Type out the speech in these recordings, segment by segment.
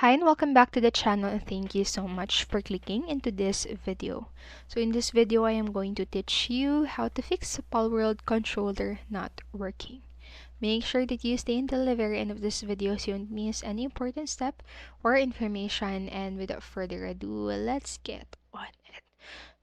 Hi and welcome back to the channel, and thank you so much for clicking into this video. So in this video, I am going to teach you how to fix a Palworld controller not working. Make sure that you stay until the very end of this video so you don't miss any important step or information, and without further ado, let's get on it.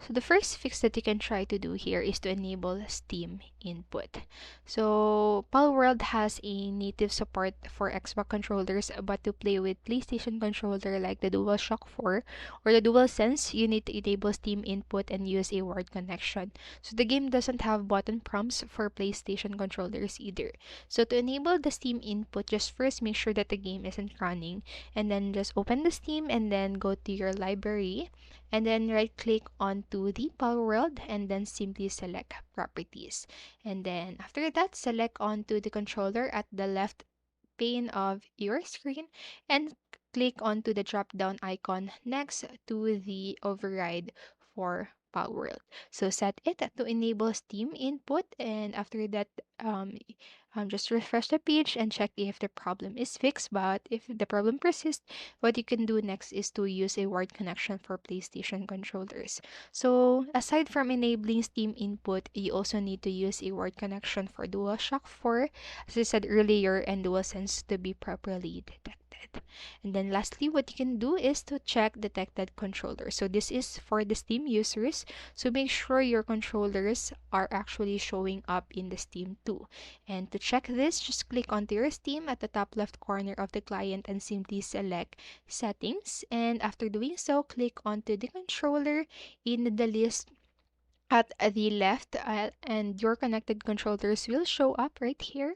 So the first fix that you can try to do here is to enable Steam input. So Palworld has a native support for Xbox controllers, but to play with PlayStation controller like the DualShock 4 or the DualSense, you need to enable Steam input and use a wired connection. So the game doesn't have button prompts for PlayStation controllers either. So to enable the Steam input, just first make sure that the game isn't running, and then just open the Steam and then go to your library, and then right click onto the Palworld and then simply select properties, and then after that select onto the controller at the left pane of your screen and click onto the drop down icon next to the override for Palworld. So set it to enable Steam input, and after that just refresh the page and check if the problem is fixed. But if the problem persists, what you can do next is to use a wired connection for PlayStation controllers. So aside from enabling Steam input, you also need to use a wired connection for DualShock 4, as I said earlier, and DualSense to be properly detected. And then lastly, what you can do is to check detected controller. So this is for the Steam users. So make sure your controllers are actually showing up in the Steam too. And to check this, just click onto your Steam at the top left corner of the client and simply select settings. And after doing so, click onto the controller in the list at the left, and your connected controllers will show up right here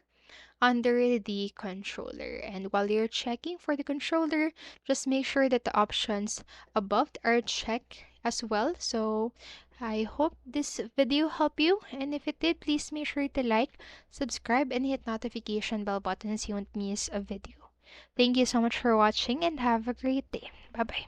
under the controller. And while you're checking for the controller, just make sure that the options above are checked as well. So I hope this video helped you, and if it did, please make sure to like, subscribe, and hit notification bell button so you won't miss a video. Thank you so much for watching and have a great day. Bye bye.